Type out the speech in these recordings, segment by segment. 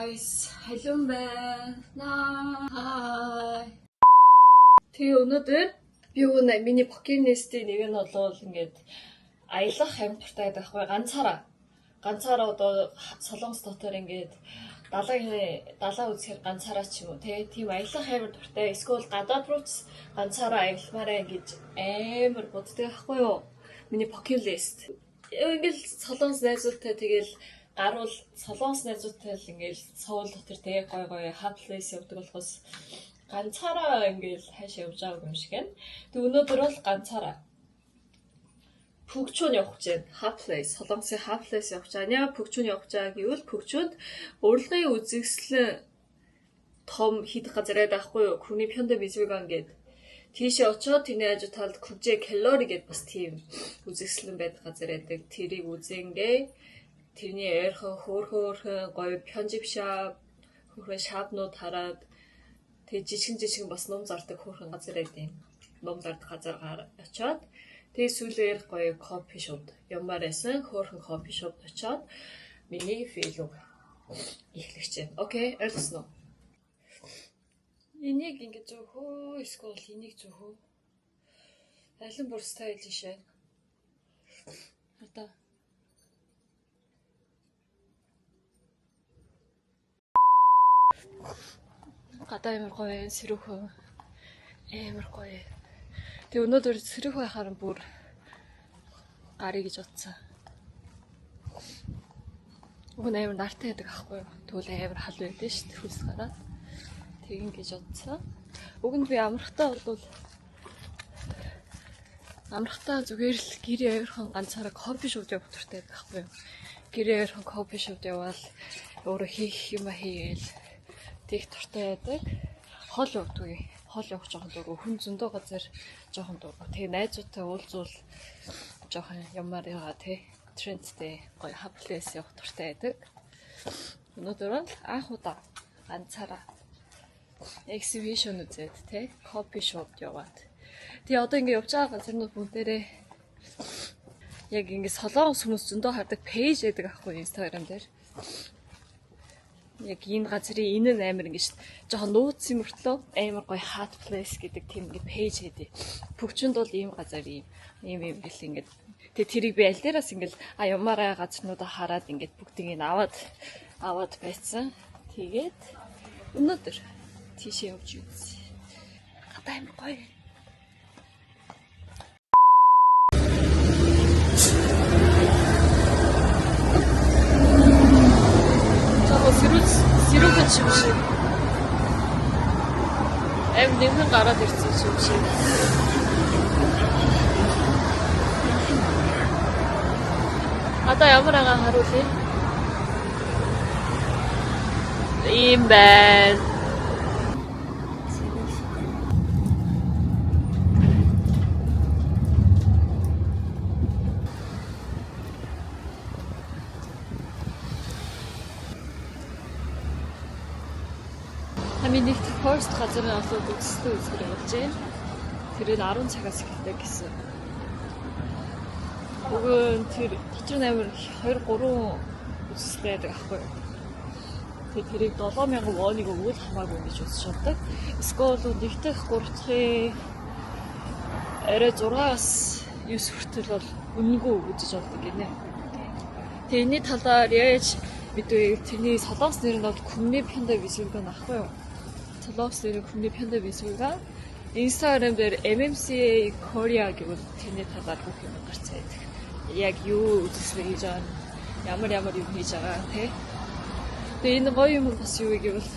guys, халуун байна. Тэгээ өнөөдөр би миний bucket list-ийн нэг нь болвол ингээд аялах амт туртай байдаг байхгүй ганцаараа одоо Солонгос дотор ингээд далаа үзэхээр ганцаараа ч юм уу тийм аялах амт туртай эсвэл гадаад руу ганцаараа аялмаараа ингэж амар боддог байхгүй юу? Миний bucket list. Ингээл Солонгос найзуудтай тэгэл гарвал Солонгос найзуудтай л ингээл Соул дотор тэгээ гой hot place явдаг болохоос ганцаараа ингээл хайшаа явж байгаа юм шиг байна. Тэг өнөөдөр бол ганцаараа Пүгчүүн явах гэж байна. Hot place, Солонгосын hot place явах гэж байна. Пүгчүүн явах гэж байгаа гэвэл Пүгчүүнд урлагийн үзэсгэлэн том хийх газар байхгүй юу? Хүний Пёндэ Мисвиган гэдэг. Тийшээ очоод тэний хажуу талд Күжээ Калори гэдэг бас тийм үзэсгэлэн байдаг газар байдаг. Тэрийг үзэнгээ тэрний ойрхон хөөрхөн гоё пёнжипшап хөөрхөн шапнууд хараад тэг жижигэн бас ном зардаг хөөрхөн газар байдаг. Ном зардаг газар очоод тэг сүүлээр гоё кофе шоп ямар байсан хөөрхөн кофе шоп очоод миний фейлог эхлэж байна. Окей, ойлгосноо. Энийг ингэ зөөхөө эсвэл энийг зөөхөө. Алин бүр стайл жишээ. Одоо гадаа амар гоё сэрүүхөө амар гоё. Тэг өнөөдөр сэрүүх байхаар бүр гарыг гэж бодсон. Уг нь амар нартай байдаг аахгүй юу? Тэгвэл амар хал байдаг шүү дээ хөлс гараад. Тэг ингэж бодсон. Уг нь би амрахтаа зүгээр л гэрээ ойрхон ганцаараа кофе шоуд явах туртай байдаг аахгүй юу? Гэрээ ойрхон кофе шоуд яваал өөрөө хийх юм хийгээл тэг туртай байдаг. Хол явдгүй. Хол явах жоохон дургу. Хүн зөндөө газар жоохон дургу. Тэгээ найзуудтай уулзвал жоохон ямар ягаа трендтэй гоё хаплес явах туртай байдаг. Өнөөдөр бол анх удаа ганцаараа exhibition үзээд кофе шопд яваад. Тэгээ одоо ингэ явж байгаа газарнууд бүгдээрээ яг ингэ Солонгос хүмүүс зөндөө хардаг пэйж байдаг аахгүй Instagram дээр. Яг энэ газрын энэ нь амар ингэж жоохон нууцсан мөртлөө амар гоё hot place гэдэг тийм ингэ пэйж хэдий. Пүгчүнд бол ийм газар ийм гэл ингэ. Тэгээ тэрийг би аль дээрээс ингэ ямаараа газарнуудаа хараад ингэ бүгдийг нь аваад байсан. Тэгээд өнөөдөр тийшээ явж үзье. Гадаа амар гоё. Сэрүүхэн юм шиг. Эм нэмэн гараад ирсэн юм шиг. Одоо ямар агаа харуулъя? Ийм байна. Миний first газрын асууд үзсэн үзгэр болж байна. Тэр нь 10 цагаас эхэлдэг гэсэн. Уг тэр дотор нь амар 2-3 үзэсгэлэн байдаг аахгүй юу. Тэгээ тэрийг 7000 воныг өгвөл хамаагүй гэж үзэж чаддаг. Эсвэл нэгдэх 3 дахь арай 6-аас 9 хүртэл бол үнэгүй үзэж болдог гинэ. Тэгээ энэний талаар яаж мэдвэ? Тэрний Солонгос нэр нь бол Күмний Пёндэ Мисвиган аахгүй юу. Солонгос нэр Күмний Пёндэ Мисвиган. Instagram дээр MMCA Korea гэвэл тэрний талаар бүх юм гарч байдаг. Яг юу үзэсгэлэн хийж байгаа, ямар юм хийж байгаа тий. Тэгээ энэ гоё юм бас юу гэвэл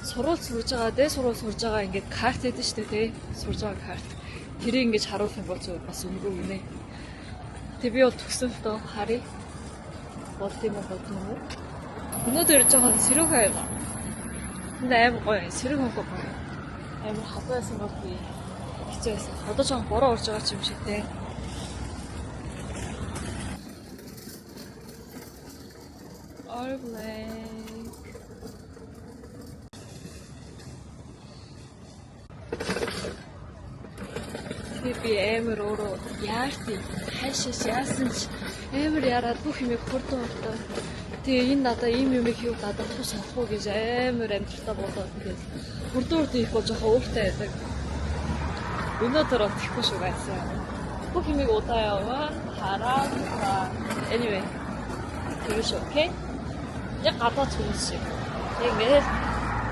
сурвалж сурж байгаа ингээд карт байдаг шүү дээ тий. Сурж байгаа карт. Тэрийг ингэж харуулах юм бол зөв бас үнэгүй гинэ. Тэгээ би бол төгсөлтөө харъя. Болд юм уу? Өнөөдөр жоохон сэрүүхэн байна. Энд амар гоё сэрүүхэн гоё. Амар хатайсан бол би хэцээсэн. Одоо жоохон бороо урж байгаа юм шиг тий. Би амар өөрөө яарт хайшаас яасан ч амар яраад бүх юмыг хурдан Тэгээ энэ надаа ийм юм хийв надад тус авахгүй гэж амар амжилтаа болоод тэгээд бүрдүүр хийхгүй жоохон ууртай байдаг. Өнөөдөр очихгүй шүү байсан. Бүх юмыг удаа яваа, хараа. Anyway. Тэгэж окей. Яг гадаад хүмүүс шиг. Ингээд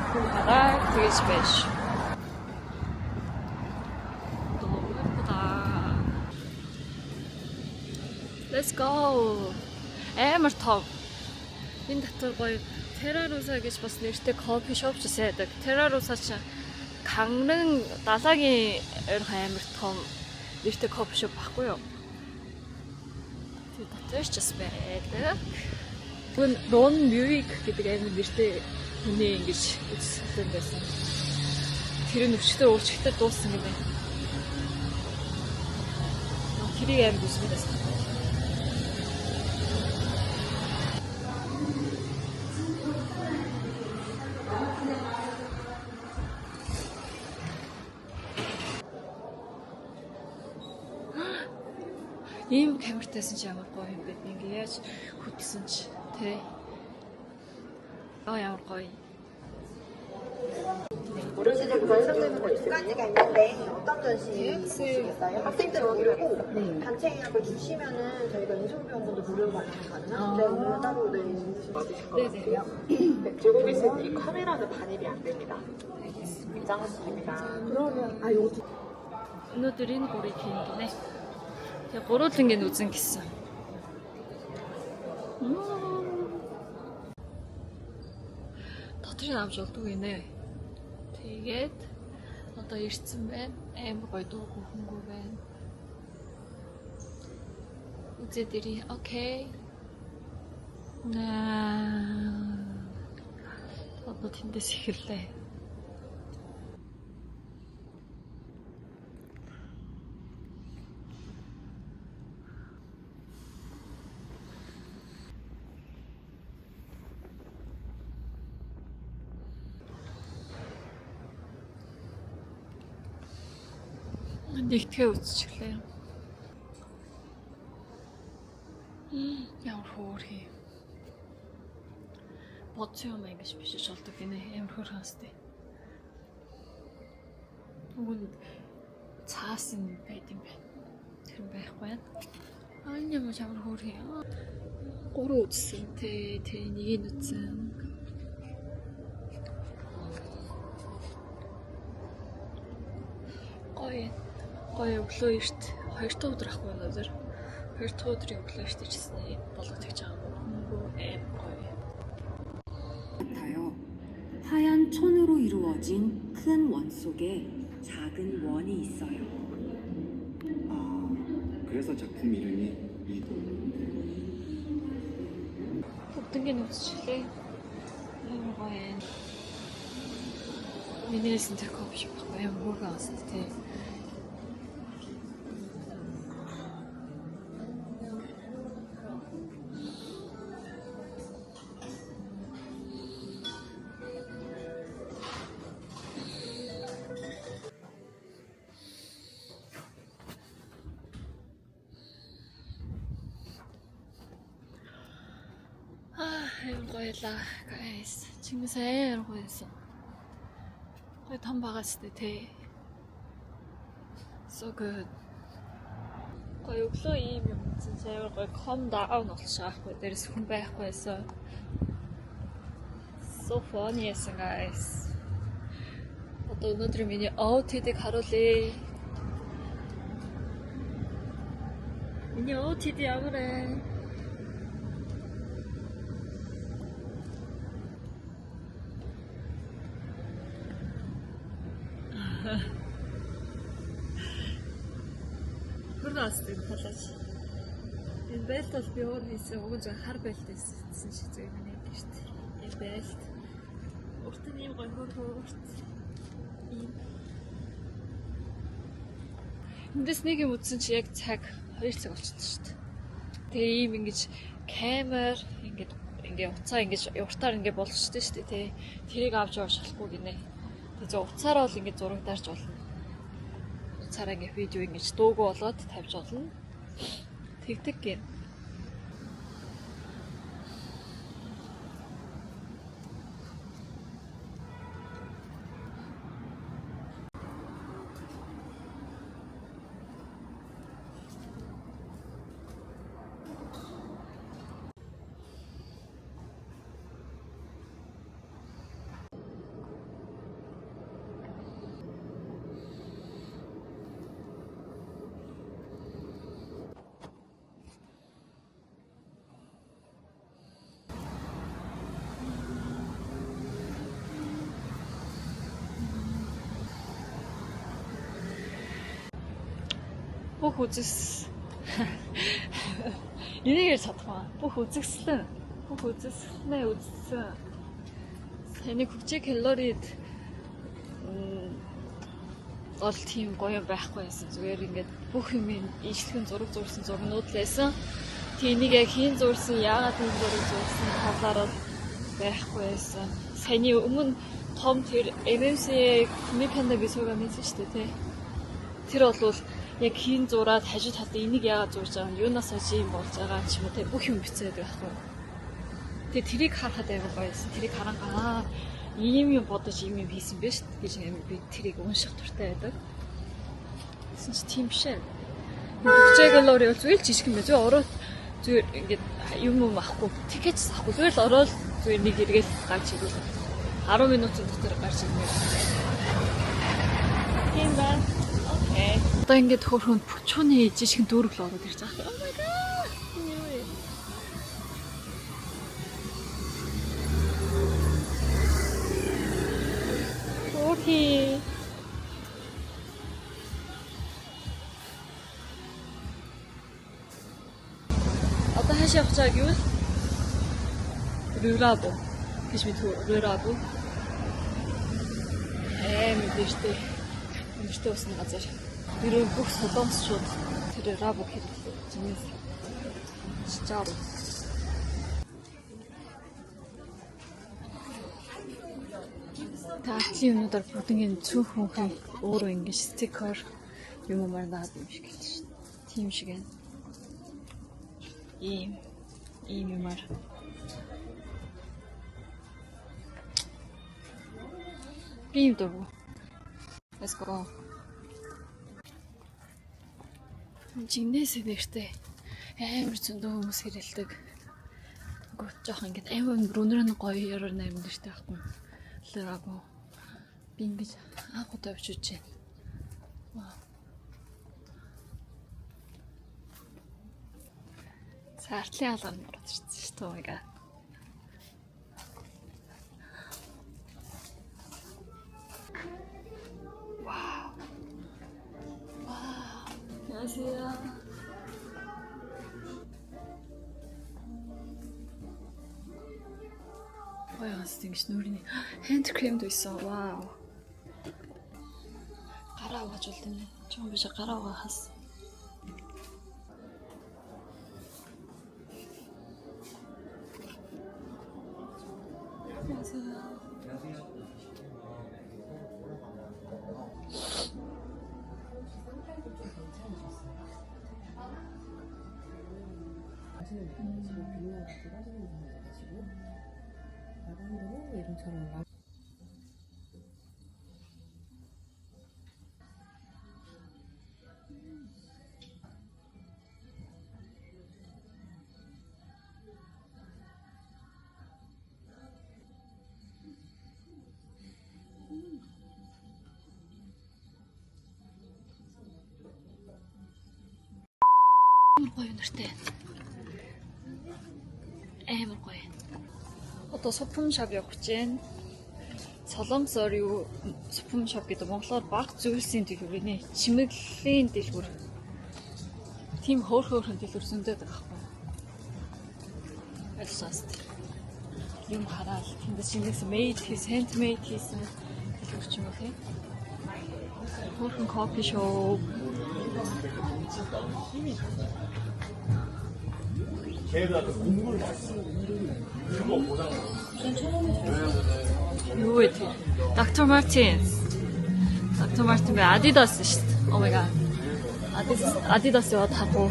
хүн хараа тэгэж байж. Let's go. Амар том. Энэ дотор гоё Terrarosa гэж бас нэртэй кофе шоп ч сайдаг. Terrarosa ч Кангрын далаагийн ойрхон амар том нэртэй кофе шоп байхгүй юу? Тэр дотор ч бас байдаг. Гүн Рон Мюик гэдэг амар нэртэй хүний ингэж үзсэн байсан. Тэр нь өчтөр уурчигтэр дууссан гэнэ. Тэрийг амар үзсэн байсан. Ийм камертайсан ч ямар гоё юм бэ? Ингээ яаж хөтсөн ч тий. Ямар гоё. 어르신들부터 해당되는 거 두 가지가 있는데 어떤 전시겠어요? 학생들 오기로 단체 예약을 주시면은 저희가 인성비용분도 무료로 반영이 가능한데 오늘 따로 네네. 들고 계실 때 이 카메라는 반입이 안 됩니다. 입장하십니다. 그러면 요거 Өнөөдөр энэ гурыг хийн гинэ. Тэгээ гурвуулангийн үзэн гэсэн. Дотрын авч болдгоо гинэ. Тэгээд одоо ирсэн байна. Амар гоё дуугүй хөнгөө байна. Үзээд ирээ. Окей. Одоо тэндээс эхэллээ. Нэгтгэе үзчихлээ. Ямар хөөрхий. Бодсон юм ингэж бишиж болдог гинэ. Ямар хөөрхөн хастай. Үгүй цаас юм байд юм байна. Тэр байхгүй байна. Энэ юм ямар хөөрхий. Гурван үзсэн тий. Тэр нэгийг үзсэн. Гоё өглөө эрт 2 дахь өдөр ахгүй өнөөдөр 2 дахь өдрийн өглөө эрт ичсэн болгож байгаа юм. Аим гоё. 같아요. 하얀 천으로 이루어진 큰 원 속에 작은 원이 있어요. 그래서 작품 이름이 어떤 게 놓치실래? 아이고 과연 미니레슨 될 거 없이 과연 뭐가 왔을 때 이거 일라 guys 지금 새로 했어 거의 덤 박았을 때 so good 거의 өглөө ийм юм зэвэр 거의 calm down болсон аахгүй дээрс хүн байхгүй байсан so funny байсан guys одоо өнөөдөр миний OOTD-г харуулъя миний OOTD ямар вэ Хурдастай талаач. Энэ байлт бол би өөр хийсэн уг зөв хар байлт хийсэн шиг зөв юм байна шүү дээ. Энэ байлт. Урт нь ийм гоё хөрт. Эндээс нэг юм үзсэн чи яг цаг 2 цаг болчихсон шүү дээ. Тэгээ ийм ингэж камер ингээд уцаа ингэж уртаар ингээд болгочтой шүү дээ тий. Тэрийг авч явж болохгүй гинэ. Тэгээ уцаараа бол ингээд зураг дарж болно. Цараа ингээ видео ингэж дуугүй болоод тавьж олно. Тэгдэг гин. бүх үзэс энийг чадхаа. Бүх үзэсгэлэн үзсэн таны хүчиг калорид ол тийм гоё байхгүй байсан. Зүгээр ингээд бүх юм ижлэхэн зураг зурсан зургнууд л байсан. Тэнийг яг хийн зурсан, яагаад тийм зураг зурсан талаараа байхгүй байсан. Саяны өмнө том тэр MMC комиканда би суугаа мэдсэн шүү дээ, тий. Тэр бол яг хийн зураад хажууд хатаа энийг яагаад зурж байгаа юм, юунаас хойш юм болж байгаа ч юм уу, тий. Бүх юм бичээд байхгүй. Тэгээ тэрийг харахад аяга гоёсэн. Тэрийг харангаа ийм юм бодож ийм юм хийсэн бэ шүү дээ гэж би тэрийг унших дуртай байдаг. Гэсэн чи тийм биш ээ. Хүчээгэлөөр бол зүгээр л жижиг юм байна. Зүгээр ороод зүгээр ингээд юм ахгүй, тикет авахгүй зүгээр л ороод зүгээр нэг эргээл гарч ирвэл 10 минутын дотор гарч ирнэ. Тийм байна. Окей. Одоо ингээд хөөрхөнд бүчүүний жижигэн дүүрэг л ороод ирж байгаа. Oh my god. Окей. Одоо хаашаа явах гэж юу вэ? Рурабо. Гэж мэд Рурабо. Мэдээжтэй. Мэдээжтэй усны газар. Тэрөө бүх солонгосчууд тэр Рурабо гэж зэмээс чичаар. Таачи юмудаар бүгднийг цөөх мөнхий өөрөө ингэж стикер юм марнаад юм шиг хэлж шин. Тийм шиг байна. Ийм юмар. Би юм дөө. Let's go. Жинээс нэртэй амар зөндөө хүмүүс хэрэлдэг. Гоо жоох ингэж амар өнөр гоё яраар наймд нэртэй байхгүй. Лэрагоо. Би ингэж анхудаа авчиж байна. Вау. Цаартлын алгаар мөрөд ирсэн шүү дээ. Oh my god. Вау. Вау. 안녕하세요. тэгш нүрийн хенд крем도 있어. 와우. гараа угааж болд юм. Чон биш гараа угаахаас. 이름처럼 гоё нэртэй. Амар гоё. Одоо 소품샵 явах гэж байна. Солонгосоор юу 소품샵 гэдэг монголоор баг зүйлсийн дэлгүүр нэ. Чимэглэлийн дэлгүүр. Тим хөөрхөн дэлгүүр зөндөд байгаа байхгүй. Альсаст. Юм хараад тэндээс шинээс made хийсэн, handmade хийсэн дэлгүүр ч юм уу тийм. Хөөрхөн кофе шоп. юу вэ? Dr. Martens. Dr. Martens 왜 아디다스 шүү дээ. Oh my god. 아디다스 와 타고.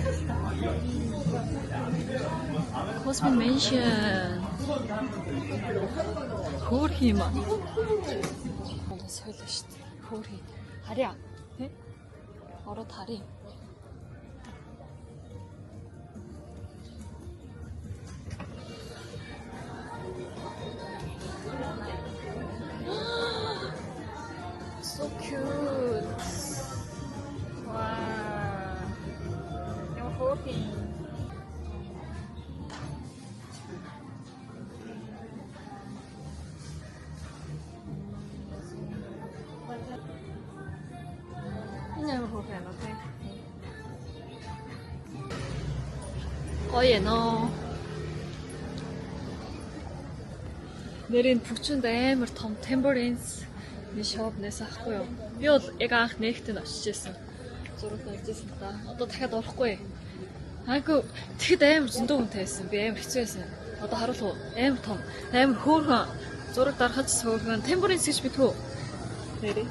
Cosmic Mansion. хөөрхий юм аа. соёл шүү дээ. хөөрхий. харьяа. Тэ? ороод харъя. So cute. Wow. Yung hoping. Yun yung hoping, okay? 어예너 내린 북춘대 물 템버린스 이 샵 내서 하고요. 뼈 애가 내히트 나시겠어. 저렇게 앉았습니다. 어떤 태가 넣고 해. 아이고 티대 물 진도 못했어. 비엠 히츠에서 어떤 하루 더 엠터 엠 호르가 저렇게 따라 같이 서울간 템버린스 시비토 내리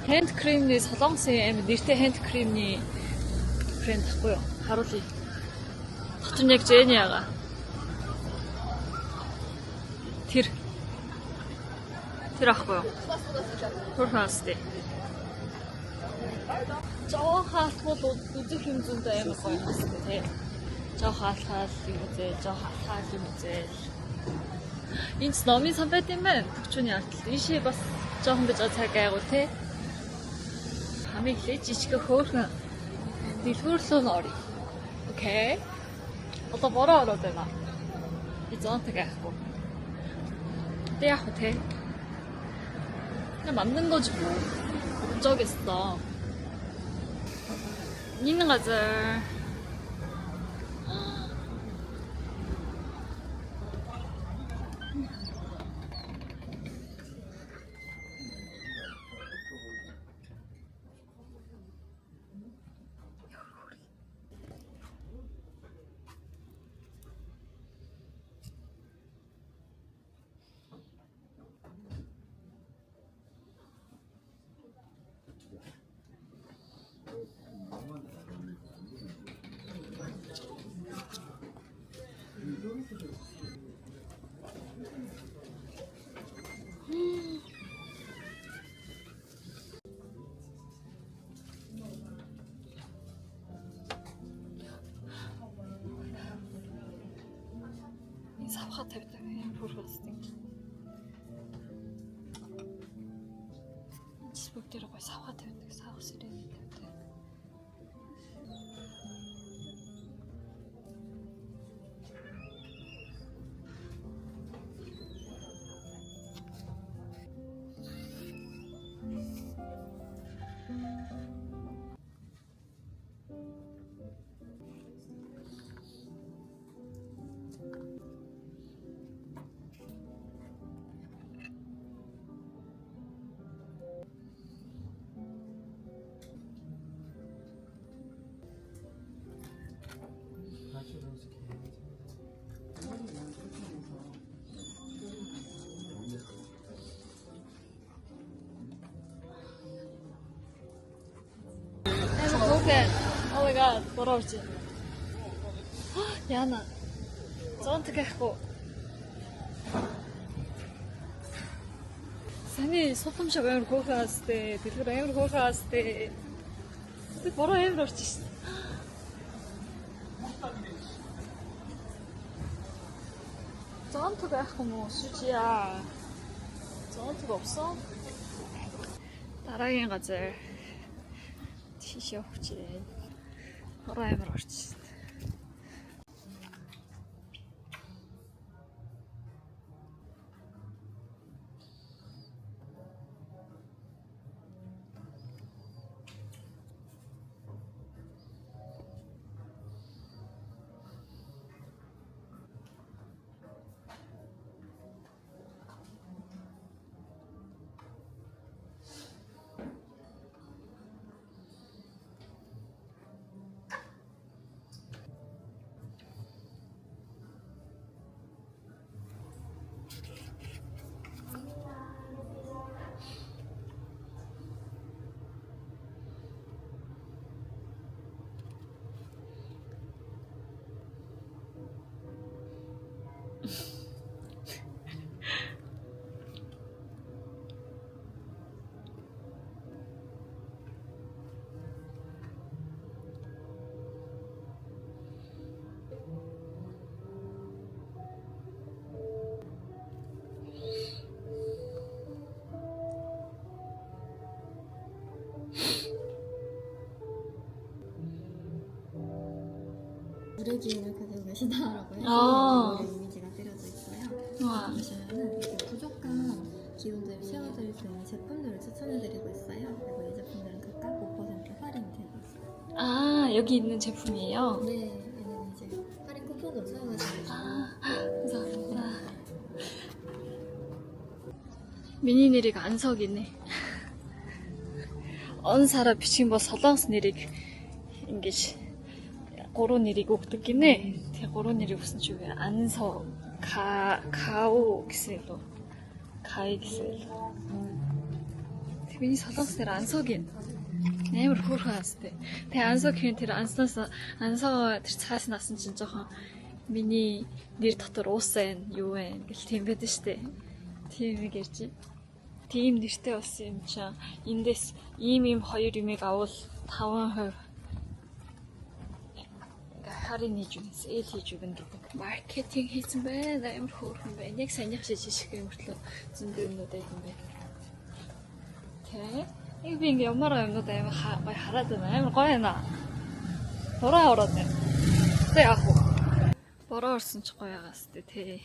핸드크림니 사당세 엠 니르테 핸드크림니 브랜드 하고요. 하루지 같은 얘기 제니아가 하고요. 돌아왔을 때 저 하트도 누드 힘준다 엠 거의 했을 때 저 하트하시 문제 저 하트하시 문제 인치 너미 선배 때문에 북촌이 이시 봤 저 근데 저 잘게 못해 밤에 지시가 허르나 니 소르선 어리 오케이 어떤 뭐라 그러더라 이제 어떻게 하고 떼야 못해 그냥 맞는 거지 뭐 어쩌겠어 있는 거지 사과 때문에 그냥 부르었을 때 지복대라고 사과 때문에 사과 쓰레기 때문에 그렇게 어머니가 돌아올지 야나 저한테 하고 산이 소품샵 엠을 거기 갔을 때 들으라 엠을 거기 갔을 때 뭐라 엠을 올지 저한테가 하고 뭐 수지야 저한테가 없어? 따라ging газар тийш явах чинь хороо амар орчихсон. 물의 기운을 가지고 계시다라고 해서 아. 물의 이미지가 그려져 있어요. 우와. 보시면은 이렇게 부족한 기운들을 채워드릴 수 있는 제품들을 추천해드리고 있어요. 그리고 이 제품들은 각각 5% 할인이 되고 있어요. 아 여기 있는 제품이에요? 네, 얘는 이제 할인 쿠폰 Миний нэрийг Ансоо гинэ. Он сараа бичих бол солонгос нэрийг ингэж 3 нэрийг өгдөг гинэ. Тэгээ 3 нэрийг өгсөн чи үгүй Ансоо, Као гэсэн л үү? Кай гэсэн л. Тэг миний солонгос нэр Ансоо гин. Амар хөөрхөн анстай. Тэгээ Ансоо гэхин тэр Ансоо тэр цаас насан чинь жоохон миний нэр дотор уусан юу вэ гэл тийм байдаг штэ. Тийм нэг ярьж. Тийм нэртэй болсон юм чам. Эндээс ийм хоёр юмыг авал 5% харин хийж үгэн, эл хийж үгэн гэдэг. Маркетинг хийсэн байна. Амар хөөрхөн байна. Яг санийх шишиг юм хөрлөө зөндөө юмнууд айсан байна. Тэ. Яг би ингээ ямар юмнууд амар гоё хараад байна. Амар гоё байна. Бороо ороод байна. Тэ яах вэ? Бороо орсон ч гоё байгаас тэ.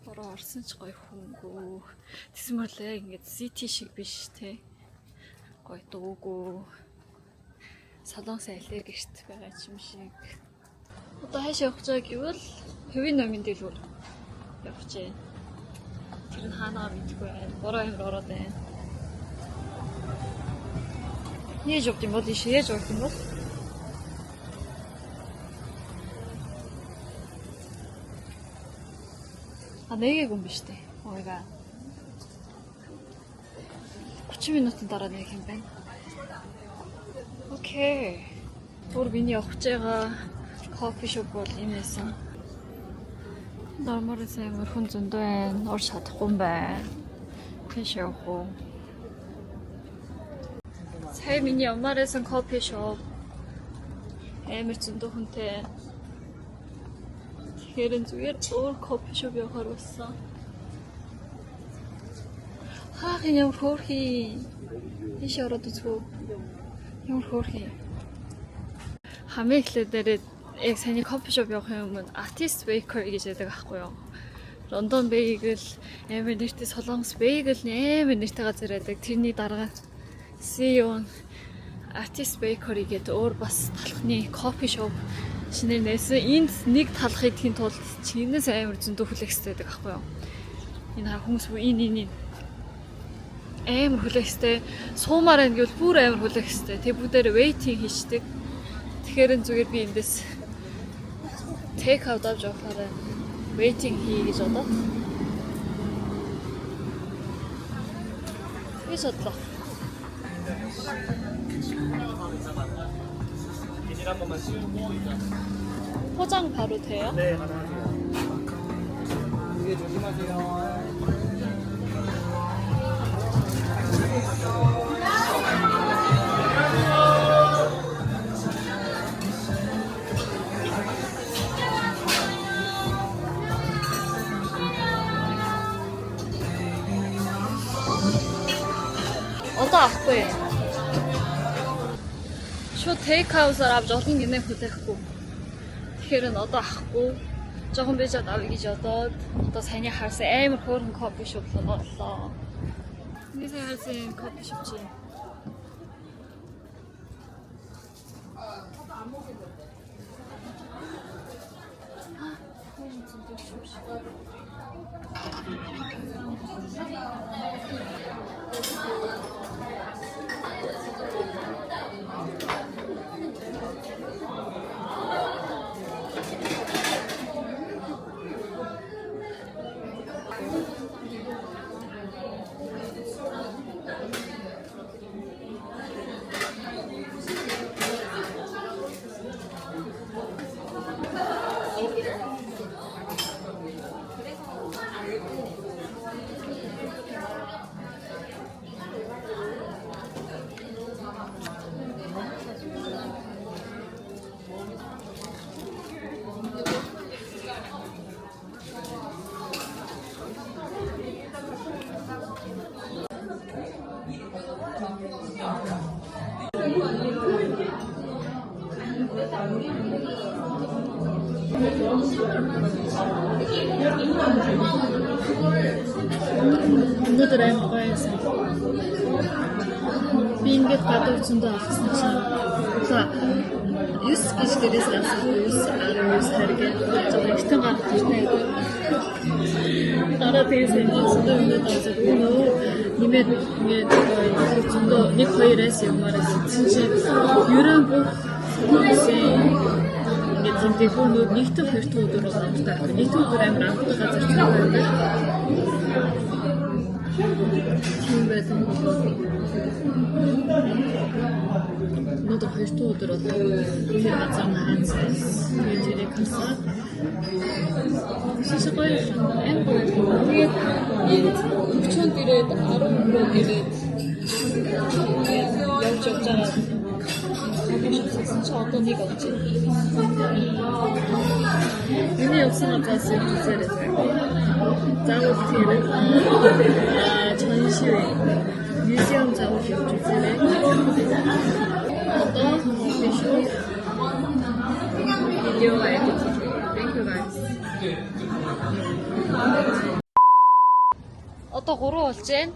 Бороо орсон ч гоё хөнгөө. Тэсмэр л яг ингээд сити шиг биш те. Гоё дуугүй. Солонгос аллергичт байгаа юм шиг. Одоо хаашаа явах гэж гэвэл хэвийн номын дэлгүүр явах гэж. Тэр нь хаанаа мэдгүй байна. Бороо амир ороод байна. Яаж явах юм бол яаж явах юм бол? Нэгээг юм биш үү? Ойга. 30 минутын дараа нэг юм байна. Окей. Бүр миний явах гэж байгаа кофе шоп бол энэ байсан. Нормал амар хүн зөндөө байна. Орж чадахгүй юм байна. Тэш явах уу? Сая миний ямаарсан кофе шоп амар зөндөө хүнтэй. Тэгэхээр зүгээр өөр кофе шоп явахаар болсон. Хаах юм хөөрхий. Тэш ороод үзгөө. Ямар хөөрхий. Хамгийн эхлээд дээрээ яг саний кофе шоп явах юм өмнө Artist Baker гэж яддаг аахгүй юу? Лондон Bagel, амар нэртэй Солонгос Bagel амар нэртэй газар яддаг. Тэрний дараа CEO Artist Bakery гэдэг өөр бас талхны кофе шоп шинээр нээсэн. Энд нэг талах идэхин тулд чинээс амар зөндөө хүлээхстэй байдаг аахгүй юу? Энэ хүмүүс энэ амар хүлээхстэй. Суумаар байна гэвэл бүр амар хүлээхстэй. Тэг бүгдээр waiting хийждэг. Тэгэхээр зүгээр би эндээс take out авч явахаараа waiting хий гэж бодоод. Тэгэж бодлоо. 포장 바로 돼요? 네, 가능하세요. 이게 조심하세요. Одоо авахгүй. Шууд тейкаусаар авч олон гинэ хүлээхгүй. Тэгэхээр нь одоо авахгүй. Жохон бижад авъя гэж бодоод одоо саяны харсан амар хөөрхөн кофе шоп боллоо. Нэг сайн харсан кофе шоп чи. Өнөөдөр аим гоё байсан. Би ингээд гадуур зөндөө алхсан чинь за 9 гэж дээрээс гарсан 9 хэрэг зөв ихтэн гарах хэрэгтэй. 알아들으세요. 진짜 유명하죠. 님의 좀더 니 거의 레스 말했어. 진짜 유럽 이게 진짜 볼 니트 фертууд으로 наамтай. 니트үүд амар анхны газар цаатай. Тийм байсан. Нодо фертууд으로 тэр газар наансан. Тэгээд хамсаа 진짜 거의 엠버 тэгээд өвчөнд ирээд 10 ирээд явж явжгаа 진짜 어떤 이가 없지? 윤희 역사가 봤을 기절했어요. 짜고 기회를 전시회 뮤지엄 짜고 기억 주제를 어떤 미쇼 비디오가 에디팅. Thank you guys. Одоо 3 болж байна.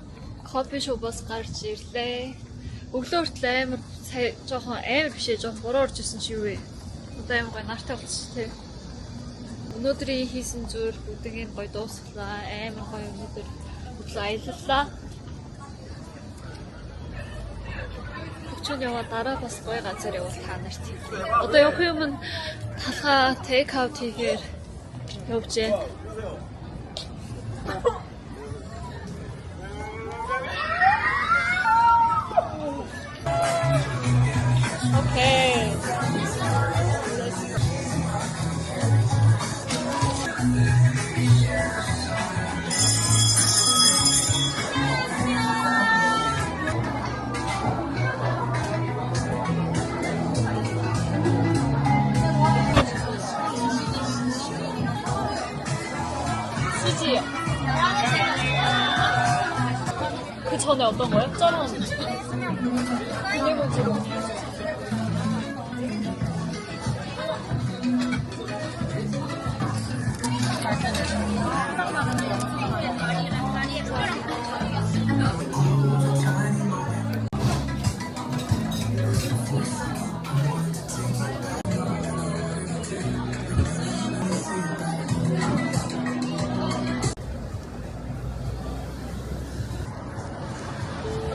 Кофе шопоос гарч ирлээ. Өглөө хүртэл амар сая жоохон амар бишээ жоохон буруу орж исэн чи юу вэ? Одоо амар гоё нартай болчих тээ. Өнөөдрийн хийсэн зүйл бүгдийг гоё дуусглаа. Амар гоё өнөөдөр өглөө аяллаа. Өчигдөр яваа дараа бас гоё газар явах та нарт хэлээ. Одоо явах юм нь талхаа тейк аут хийхээр явж байна. Okay. 수지요. 그 전에 어떤 거요? 짠한 비닐봉지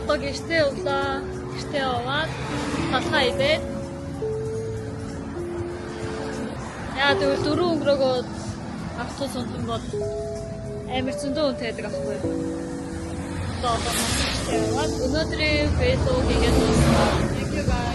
Одоо гэртээ явлаа. Гэртээ яваад талхаа идээд яа тэгвэл 4 өнгөрөөгөө автобус унах бол амар зөндөө үнэтэй байдаг аахгүй юу? Одоо гэртээ яваад өнөөдрийн фэйсбүүк хийгээд дуусна. Thank you guys.